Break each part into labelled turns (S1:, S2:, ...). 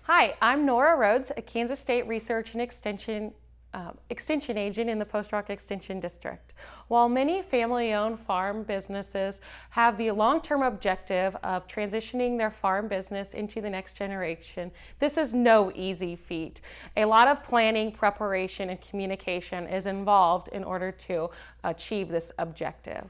S1: Hi, I'm Nora Rhoades, a Kansas State Research and Extension agent in the Post Rock Extension District. While many family-owned farm businesses have the long-term objective of transitioning their farm business into the next generation, this is no easy feat. A lot of planning, preparation, and communication is involved in order to achieve this objective.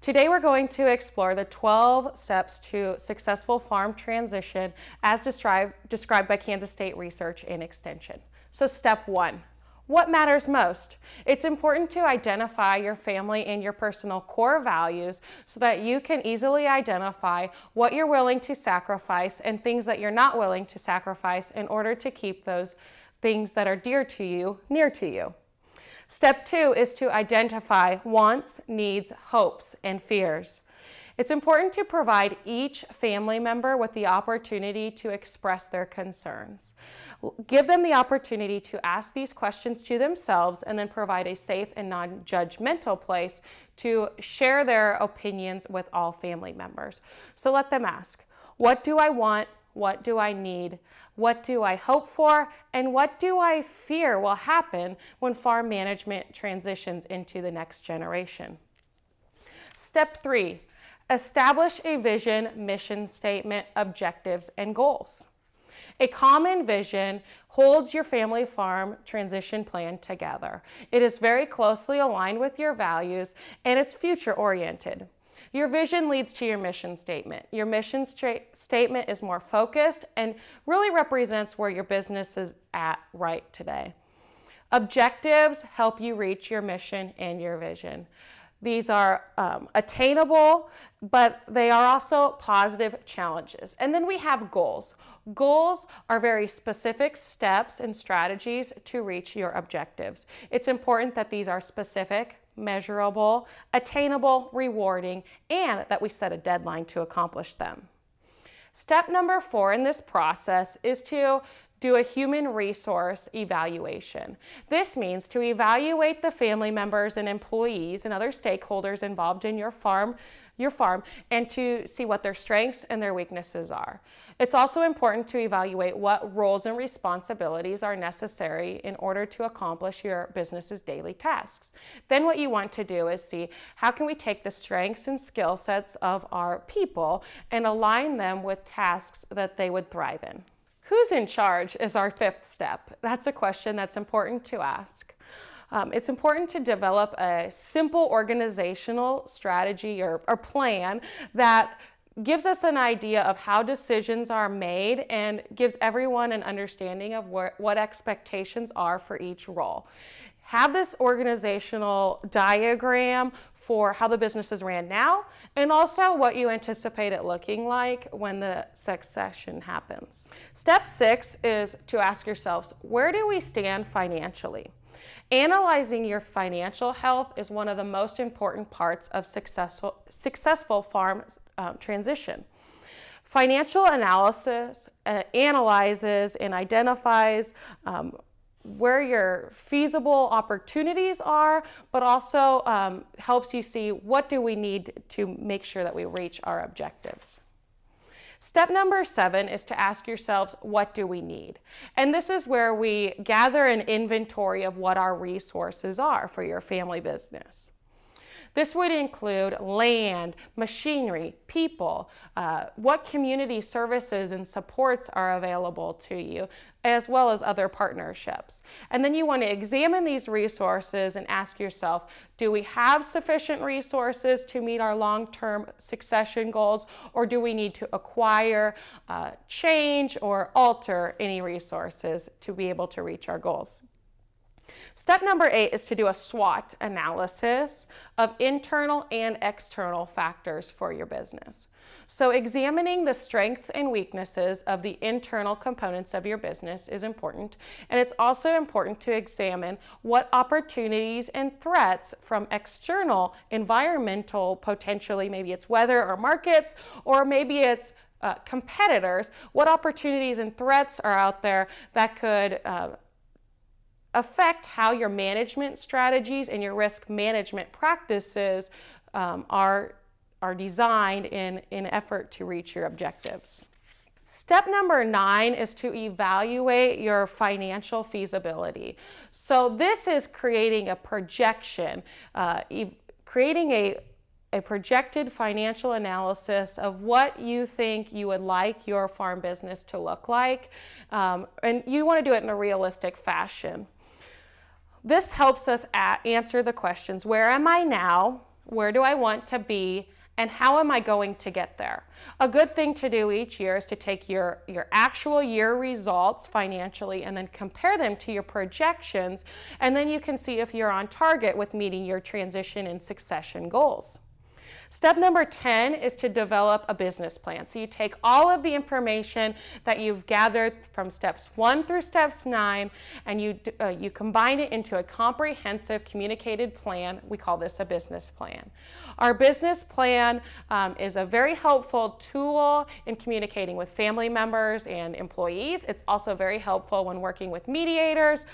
S1: Today we're going to explore the 12 steps to successful farm transition as described by Kansas State Research and Extension. So step 1, what matters most? It's important to identify your family and your personal core values so that you can easily identify what you're willing to sacrifice and things that you're not willing to sacrifice in order to keep those things that are dear to you near to you. Step 2 is to identify wants, needs, hopes, and fears. It's important to provide each family member with the opportunity to express their concerns. Give them the opportunity to ask these questions to themselves and then provide a safe and non-judgmental place to share their opinions with all family members. So let them ask, what do I want? What do I need? What do I hope for? And what do I fear will happen when farm management transitions into the next generation? Step 3, establish a vision, mission statement, objectives, and goals. A common vision holds your family farm transition plan together. It is very closely aligned with your values and it's future-oriented. Your vision leads to your mission statement. Your mission statement is more focused and really represents where your business is at right today. Objectives help you reach your mission and your vision. These are attainable, but they are also positive challenges. And then we have goals. Goals are very specific steps and strategies to reach your objectives. It's important that these are specific, measurable, attainable, rewarding, and that we set a deadline to accomplish them. Step number 4 in this process is to do a human resource evaluation. This means to evaluate the family members and employees and other stakeholders involved in your farm and to see what their strengths and their weaknesses are. It's also important to evaluate what roles and responsibilities are necessary in order to accomplish your business's daily tasks. Then what you want to do is see how can we take the strengths and skill sets of our people and align them with tasks that they would thrive in. Who's in charge is our 5th step. That's a question that's important to ask. It's important to develop a simple organizational strategy or plan that gives us an idea of how decisions are made and gives everyone an understanding of what expectations are for each role. Have this organizational diagram for how the business is ran now and also what you anticipate it looking like when the succession happens. Step 6 is to ask yourselves, where do we stand financially? Analyzing your financial health is one of the most important parts of successful farm transition. Financial analysis analyzes and identifies where your feasible opportunities are, but also helps you see what do we need to make sure that we reach our objectives. Step number 7 is to ask yourselves, what do we need? And this is where we gather an inventory of what our resources are for your family business. This would include land, machinery, people, what community services and supports are available to you, as well as other partnerships. And then you want to examine these resources and ask yourself, do we have sufficient resources to meet our long-term succession goals, or do we need to acquire, change, or alter any resources to be able to reach our goals? Step number 8 is to do a SWOT analysis of internal and external factors for your business. So examining the strengths and weaknesses of the internal components of your business is important, and it's also important to examine what opportunities and threats from external environmental, potentially maybe it's weather or markets, or maybe it's competitors, what opportunities and threats are out there that could affect how your management strategies and your risk management practices are designed in an effort to reach your objectives. Step number 9 is to evaluate your financial feasibility. So this is creating a projection, creating a projected financial analysis of what you think you would like your farm business to look like, and you want to do it in a realistic fashion. This helps us answer the questions: where am I now? Where do I want to be? And how am I going to get there? A good thing to do each year is to take your actual year results financially and then compare them to your projections, and then you can see if you're on target with meeting your transition and succession goals. Step number 10 is to develop a business plan. So you take all of the information that you've gathered from steps 1 through steps 9, and you combine it into a comprehensive communicated plan. We call this a business plan. Our business plan is a very helpful tool in communicating with family members and employees. It's also very helpful when working with mediators,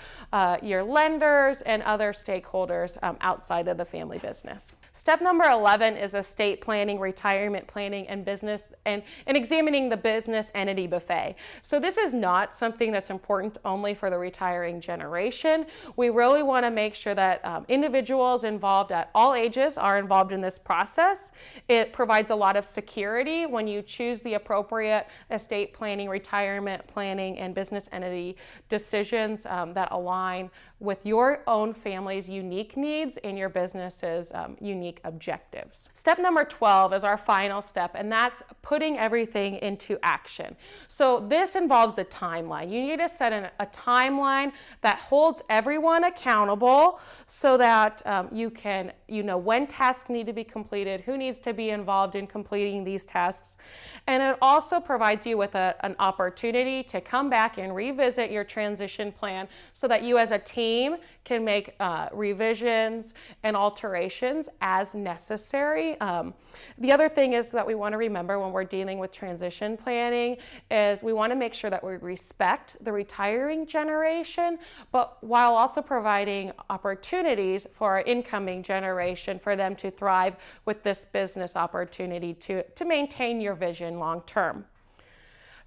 S1: your lenders, and other stakeholders outside of the family business. Step number 11 is estate planning, retirement planning, and business and examining the business entity buffet. So this is not something that's important only for the retiring generation. We really want to make sure that individuals involved at all ages are involved in this process. It provides a lot of security when you choose the appropriate estate planning, retirement planning, and business entity decisions that align with your own family's unique needs and your business's unique objectives. Step number 12 is our final step, and that's putting everything into action. So this involves a timeline. You need to set a timeline that holds everyone accountable so that you know when tasks need to be completed, who needs to be involved in completing these tasks. And it also provides you with an opportunity to come back and revisit your transition plan so that you as a team can make revisions and alterations as necessary. The other thing is that we want to remember when we're dealing with transition planning is we want to make sure that we respect the retiring generation, but while also providing opportunities for our incoming generation for them to thrive with this business opportunity to maintain your vision long term.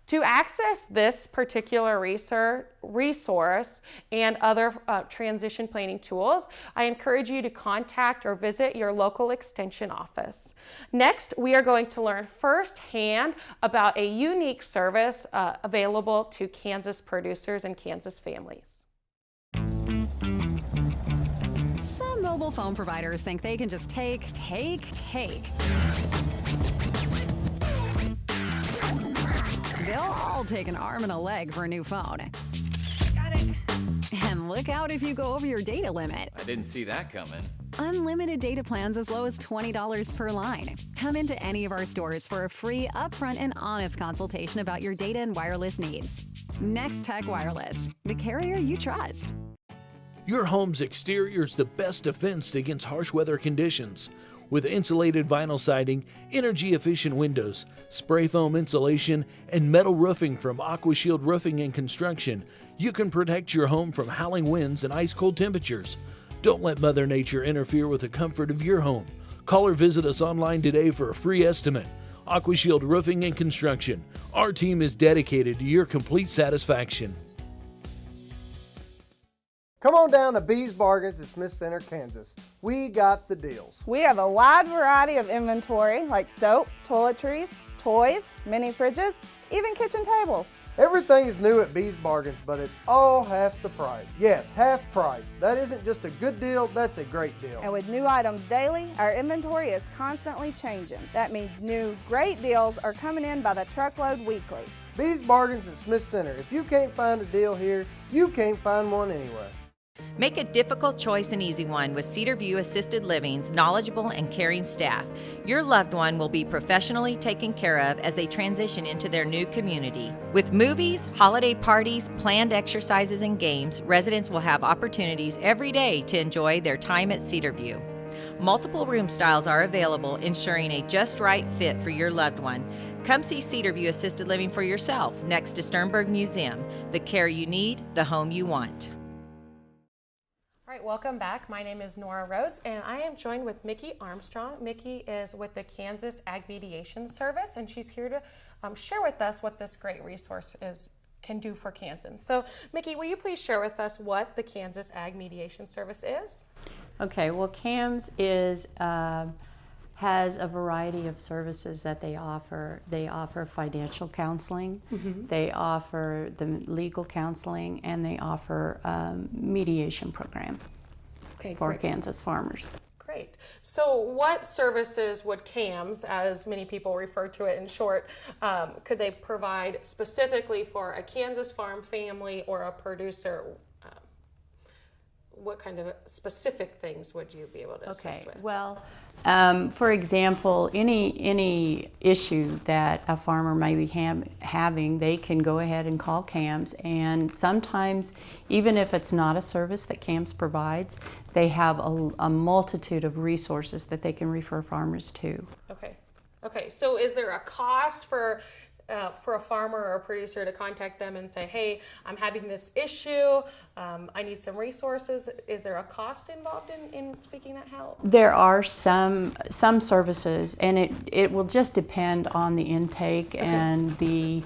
S1: To access this particular resource and other transition planning tools, I encourage you to contact or visit your local extension office. Next, we are going to learn firsthand about a unique service available to Kansas producers and Kansas families.
S2: Some mobile phone providers think they can just take. They'll all take an arm and a leg for a new phone. Got it. And look out if you go over your data limit.
S3: I didn't see that coming.
S2: Unlimited data plans as low as $20 per line. Come into any of our stores for a free, upfront, and honest consultation about your data and wireless needs. Nex-Tech Wireless, the carrier you trust.
S4: Your home's exterior is the best defense against harsh weather conditions. With insulated vinyl siding, energy-efficient windows, spray foam insulation, and metal roofing from AquaShield Roofing and Construction, you can protect your home from howling winds and ice-cold temperatures. Don't let Mother Nature interfere with the comfort of your home. Call or visit us online today for a free estimate. AquaShield Roofing and Construction. Our team is dedicated to your complete satisfaction.
S5: Come on down to Bees Bargains at Smith Center, Kansas. We got the deals.
S6: We have a wide variety of inventory like soap, toiletries, toys, mini fridges, even kitchen tables.
S5: Everything is new at Bees Bargains, but it's all half the price. Yes, half price. That isn't just a good deal, that's a great deal.
S6: And with new items daily, our inventory is constantly changing. That means new great deals are coming in by the truckload weekly.
S5: Bees Bargains at Smith Center. If you can't find a deal here, you can't find one anywhere.
S7: Make a difficult choice an easy one with Cedar View Assisted Living's knowledgeable and caring staff. Your loved one will be professionally taken care of as they transition into their new community. With movies, holiday parties, planned exercises, and games, residents will have opportunities every day to enjoy their time at Cedar View. Multiple room styles are available, ensuring a just right fit for your loved one. Come see Cedar View Assisted Living for yourself next to Sternberg Museum. The care you need, the home you want.
S1: All right, welcome back. My name is Nora Rhoades, and I am joined with Mickey Armstrong. Mickey is with the Kansas Ag Mediation Service, and she's here to share with us what this great resource can do for Kansans. So, Mickey, will you please share with us what the Kansas Ag Mediation Service is?
S3: Okay, well, CAMS has a variety of services that they offer. They offer financial counseling, they offer the legal counseling, and they offer mediation program for Kansas farmers.
S1: Great. So what services would CAMS, as many people refer to it in short, could they provide specifically for a Kansas farm family or a producer? What kind of specific things would you be able to assist with?
S3: Well, for example, any issue that a farmer may be having, they can go ahead and call CAMS, and sometimes, even if it's not a service that CAMS provides, they have a multitude of resources that they can refer farmers to.
S1: Okay. So is there a cost for a farmer or a producer to contact them and say, hey, I'm having this issue, I need some resources? Is there a cost involved in seeking that help?
S3: There are some services, and it will just depend on the intake and the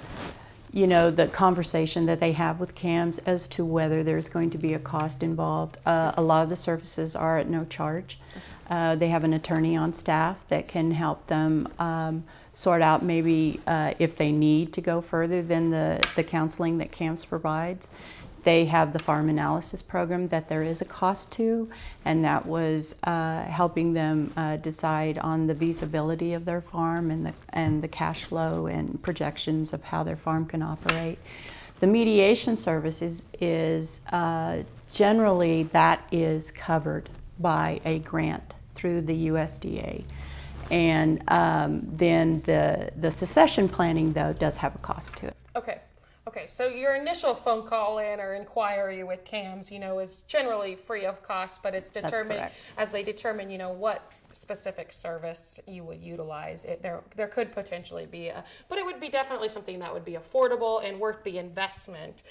S3: conversation that they have with CAMS as to whether there's going to be a cost involved. A lot of the services are at no charge. They have an attorney on staff that can help them sort out maybe if they need to go further than the counseling that CAMS provides. They have the farm analysis program that there is a cost to, and that was helping them decide on the feasibility of their farm and the cash flow and projections of how their farm can operate. The mediation service is generally that is covered by a grant through the USDA. And then the succession planning, though, does have a cost to it.
S1: Okay. So your initial phone call in or inquiry with CAMS, is generally free of cost, but it's determined as they determine, what specific service you would utilize. There could potentially be but it would be definitely something that would be affordable and worth the investment.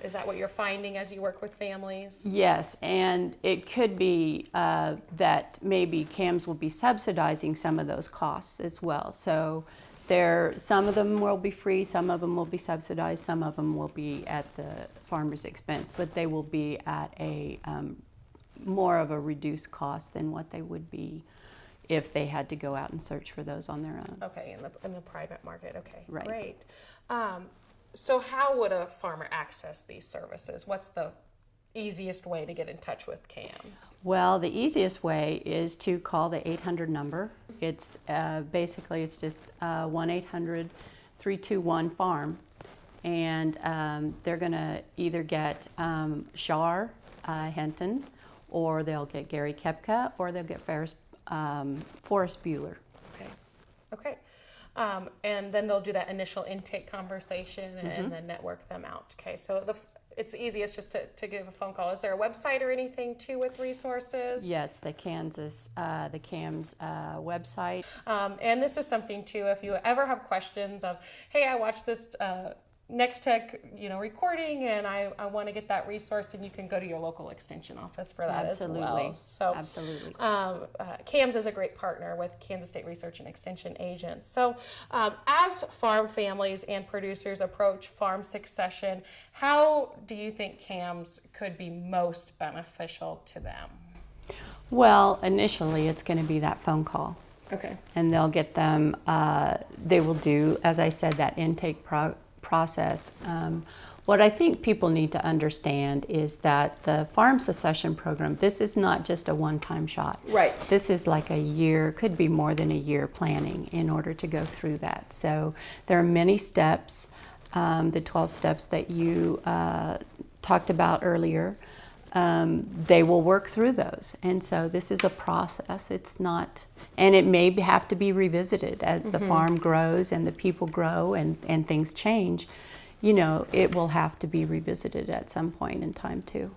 S1: Is that what you're finding as you work with families?
S3: Yes, and it could be that maybe CAMS will be subsidizing some of those costs as well. So some of them will be free, some of them will be subsidized, some of them will be at the farmer's expense, but they will be at a more of a reduced cost than what they would be if they had to go out and search for those on their own.
S1: Okay, in the private market. Okay,
S3: right.
S1: Great. So how would a farmer access these services? What's the easiest way to get in touch with CAMS?
S3: Well, the easiest way is to call the 800 number. It's basically it's just 1-800-321-FARM, and they're going to either get Shar Henton, or they'll get Gary Kepka, or they'll get Forrest Bueller.
S1: Okay. And then they'll do that initial intake conversation and then network them out. Okay, so it's easiest just to give a phone call. Is there a website or anything too with resources?
S3: Yes, the CAMS website.
S1: And this is something too, if you ever have questions of, hey, I watched this Nex-Tech, recording, and I want to get that resource, and you can go to your local extension office for that as well. So,
S3: absolutely.
S1: CAMS is a great partner with Kansas State Research and Extension agents. So, as farm families and producers approach farm succession, how do you think CAMS could be most beneficial to them?
S3: Well, initially, it's going to be that phone call.
S1: Okay.
S3: And they'll get them. They will do, as I said, that intake process. What I think people need to understand is that the farm succession program, this is not just a one-time shot.
S1: Right.
S3: This is like a year, could be more than a year planning in order to go through that. So there are many steps, the 12 steps that you talked about earlier. They will work through those. And so this is a process. It's not, and it may have to be revisited as the farm grows and the people grow and things change. It will have to be revisited at some point in time too.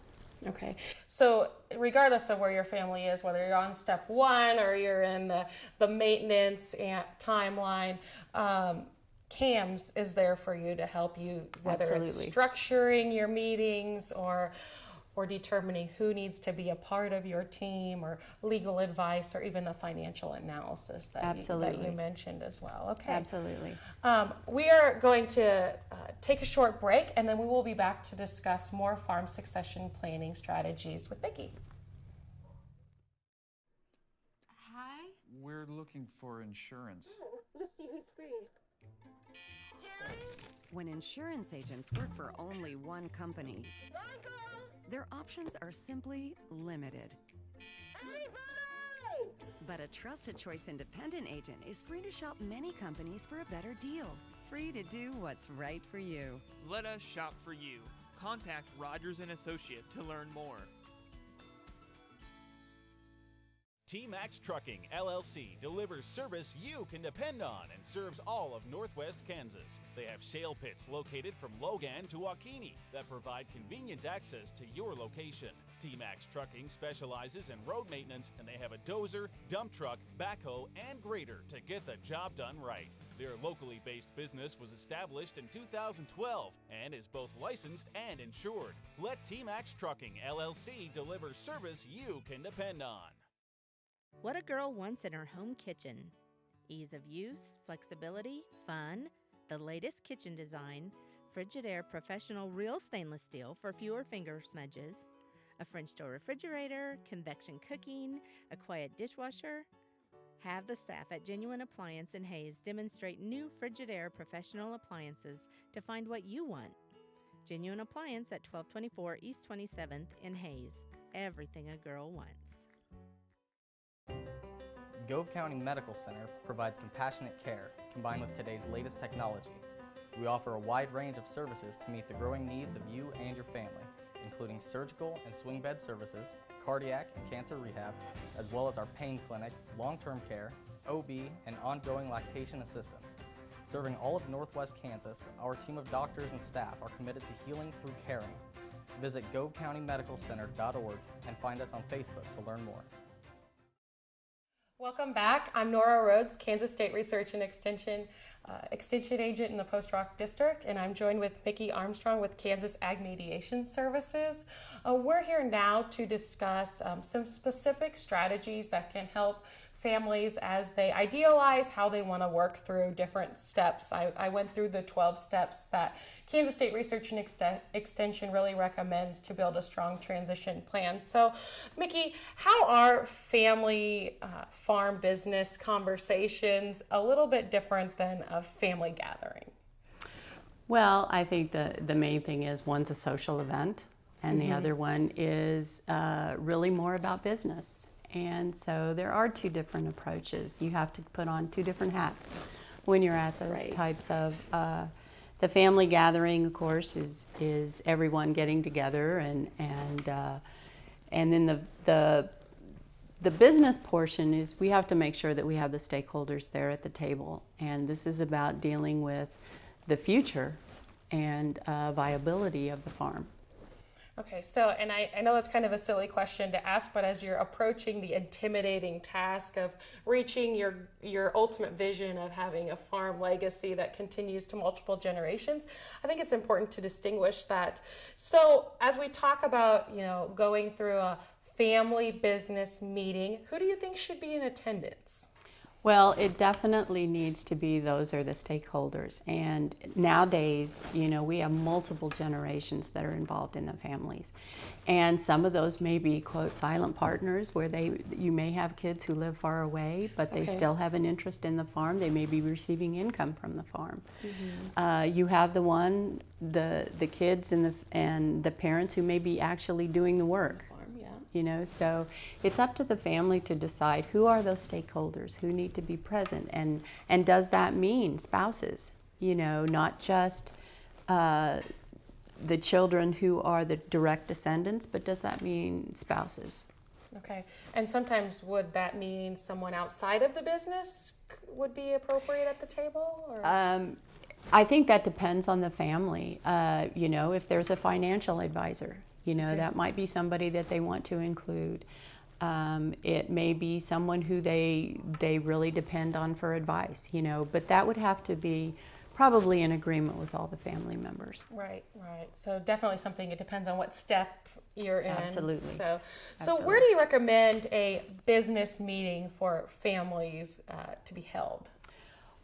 S1: Okay. So regardless of where your family is, whether you're on step 1 or you're in the maintenance and timeline, CAMS is there for you to help you, whether
S3: Absolutely.
S1: it's structuring your meetings or or determining who needs to be a part of your team, or legal advice, or even the financial analysis that you mentioned as well. Okay.
S3: Absolutely.
S1: We are going to take a short break, and then we will be back to discuss more farm succession planning strategies with Vicki.
S8: Hi.
S9: We're looking for insurance.
S8: Let's see who's free.
S10: When insurance agents work for only one company, their options are simply limited. But a trusted choice independent agent is free to shop many companies for a better deal. Free to do what's right for you.
S11: Let us shop for you. Contact Rogers & Associate to learn more.
S12: T-Max Trucking, LLC delivers service you can depend on and serves all of Northwest Kansas. They have shale pits located from Logan to Waukene that provide convenient access to your location. T-Max Trucking specializes in road maintenance, and they have a dozer, dump truck, backhoe, and grader to get the job done right. Their locally based business was established in 2012 and is both licensed and insured. Let T-Max Trucking, LLC deliver service you can depend on.
S13: What a girl wants in her home kitchen. Ease of use, flexibility, fun, the latest kitchen design, Frigidaire professional real stainless steel for fewer finger smudges, a French door refrigerator, convection cooking, a quiet dishwasher. Have the staff at Genuine Appliance in Hayes demonstrate new Frigidaire professional appliances to find what you want. Genuine Appliance at 1224 East 27th in Hayes. Everything a girl wants.
S14: Gove County Medical Center provides compassionate care combined with today's latest technology. We offer a wide range of services to meet the growing needs of you and your family, including surgical and swing bed services, cardiac and cancer rehab, as well as our pain clinic, long-term care, OB, and ongoing lactation assistance. Serving all of Northwest Kansas, our team of doctors and staff are committed to healing through caring. Visit govecountymedicalcenter.org and find us on Facebook to learn more.
S1: Welcome back. I'm Nora Rhoades, Kansas State Research and Extension Agent in the Post Rock District, and I'm joined with Mickey Armstrong with Kansas Ag Mediation Services. We're here now to discuss some specific strategies that can help families as they idealize how they want to work through different steps. I went through the 12 steps that Kansas State Research and Extension really recommends to build a strong transition plan. So, Mickey, how are family farm business conversations a little bit different than a family gathering?
S3: Well, I think the main thing is one's a social event, and the other one is really more about business. And so there are two different approaches. You have to put on two different hats when you're at those types of, the family gathering, of course, is everyone getting together, and then the business portion is we have to make sure that we have the stakeholders there at the table. And this is about dealing with the future and viability of the farm.
S1: Okay, so, and I know that's kind of a silly question to ask, but as you're approaching the intimidating task of reaching your ultimate vision of having a farm legacy that continues to multiple generations, I think it's important to distinguish that. So as we talk about, going through a family business meeting, who do you think should be in attendance?
S3: Well, it definitely needs to be those are the stakeholders. And nowadays, we have multiple generations that are involved in the families. And some of those may be, quote, silent partners, where you may have kids who live far away, but they still have an interest in the farm. They may be receiving income from the farm. You have the kids and the parents who may be actually doing the work. So it's up to the family to decide who are those stakeholders, who need to be present, and does that mean spouses, not just the children who are the direct descendants, but does that mean spouses?
S1: Okay, and sometimes would that mean someone outside of the business would be appropriate at the table? Or?
S3: I think that depends on the family. If there's a financial advisor, that might be somebody that they want to include. It may be someone who they really depend on for advice, but that would have to be probably in agreement with all the family members.
S1: Right, right. So definitely something, it depends on what step you're in.
S3: Absolutely.
S1: So where do you recommend a business meeting for families to be held?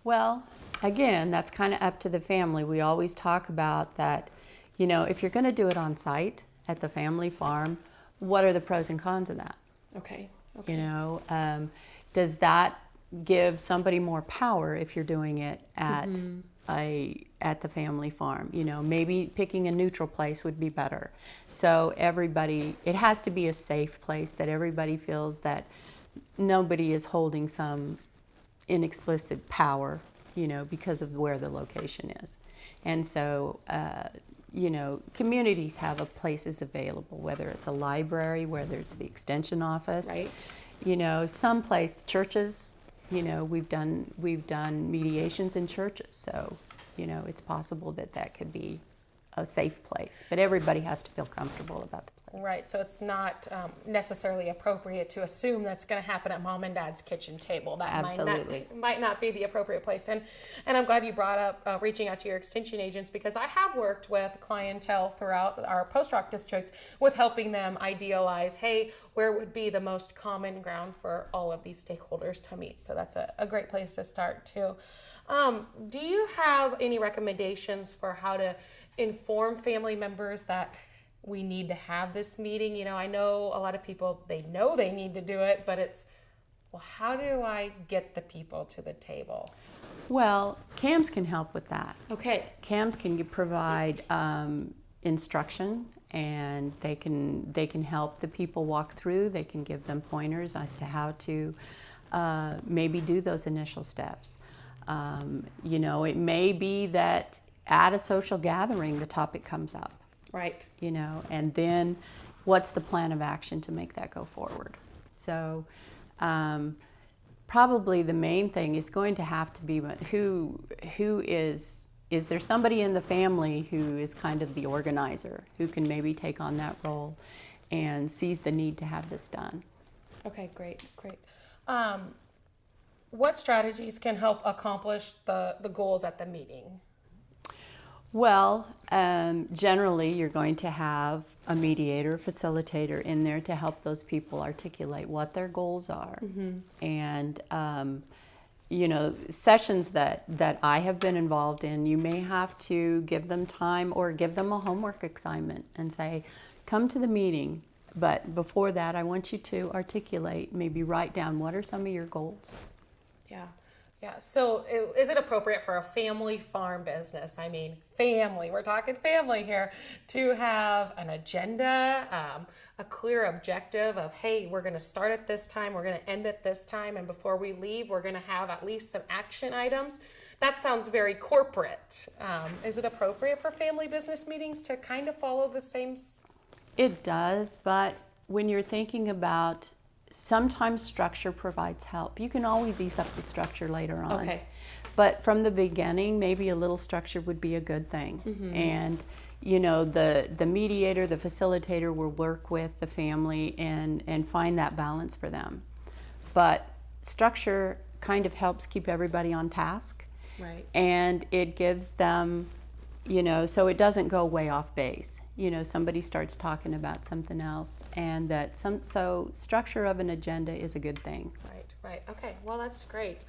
S3: Well, again, that's kind of up to the family. We always talk about that, you know, if you're going to do it on site at the family farm, what are the pros and cons of that?
S1: Okay.
S3: You know, does that give somebody more power if you're doing it at at the family farm? You know, maybe picking a neutral place would be better. So everybody, it has to be a safe place that everybody feels that nobody is holding some inexplicit power, you know, because of where the location is. And so, you know, communities have places available, whether it's a library, whether it's the extension office.
S1: Right.
S3: You know, churches, you know, we've done mediations in churches, so, you know, it's possible that could be a safe place. But everybody has to feel comfortable about the place.
S1: Right, so it's not necessarily appropriate to assume that's going to happen at mom and dad's kitchen table. That
S3: Absolutely.
S1: might not be the appropriate place. And I'm glad you brought up reaching out to your extension agents, because I have worked with clientele throughout our post-rock district with helping them idealize, hey, where would be the most common ground for all of these stakeholders to meet. So that's a great place to start too. Do you have any recommendations for how to inform family members that we need to have this meeting? You know, I know a lot of people, they know they need to do it, but it's, well, how do I get the people to the table?
S3: Well, CAMS can help with that.
S1: Okay.
S3: CAMS can provide instruction, and they can help the people walk through. They can give them pointers as to how to maybe do those initial steps. You know, it may be that at a social gathering the topic comes up.
S1: Right.
S3: You know, and then what's the plan of action to make that go forward? So probably the main thing is going to have to be who is there somebody in the family who is kind of the organizer, who can maybe take on that role and sees the need to have this done.
S1: Okay, great. What strategies can help accomplish the goals at the meeting?
S3: Well, generally you're going to have a mediator, facilitator in there to help those people articulate what their goals are. And you know, sessions that I have been involved in, you may have to give them time or give them a homework assignment and say, come to the meeting, but before that I want you to articulate, maybe write down what are some of your goals.
S1: Yeah, so is it appropriate for a family farm business, I mean family, we're talking family here, to have an agenda, a clear objective of, hey, we're going to start at this time, we're going to end at this time, and before we leave, we're going to have at least some action items? That sounds very corporate. Is it appropriate for family business meetings to kind of follow the same?
S3: It does, but when you're thinking about, sometimes structure provides help. You can always ease up the structure later on.
S1: Okay.
S3: But from the beginning, maybe a little structure would be a good thing. And you know, the mediator, the facilitator will work with the family and find that balance for them. But structure kind of helps keep everybody on task.
S1: Right.
S3: And it gives them, you know, so it doesn't go way off base. You know, somebody starts talking about something else, and so structure of an agenda is a good thing.
S1: Right. Okay. Well, that's great.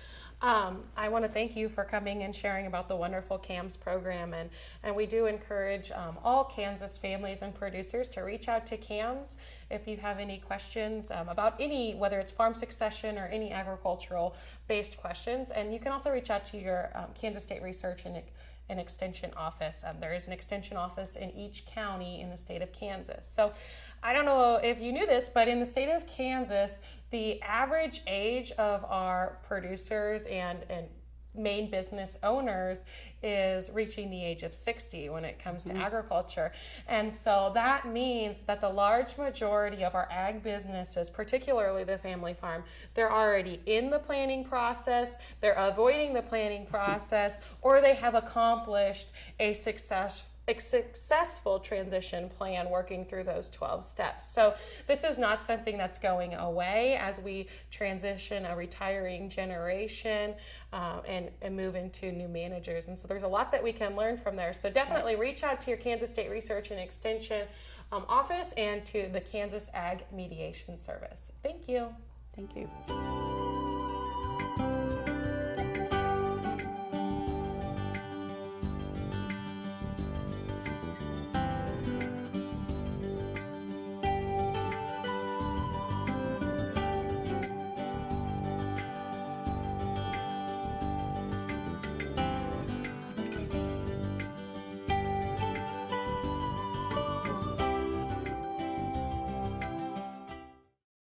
S1: I want to thank you for coming and sharing about the wonderful CAMS program, and we do encourage all Kansas families and producers to reach out to CAMS if you have any questions about any, whether it's farm succession or any agricultural based questions. And you can also reach out to your Kansas State Research and an extension office. There is an extension office in each county in the state of Kansas. So I don't know if you knew this, but in the state of Kansas, the average age of our producers and main business owners is reaching the age of 60 when it comes to agriculture. And so that means that the large majority of our ag businesses, particularly the family farm, they're already in the planning process, they're avoiding the planning process, or they have accomplished a a successful transition plan working through those 12 steps. So this is not something that's going away as we transition a retiring generation and move into new managers. And so there's a lot that we can learn from there. So definitely reach out to your Kansas State Research and Extension office and to the Kansas Ag Mediation Service. Thank you.
S3: Thank you.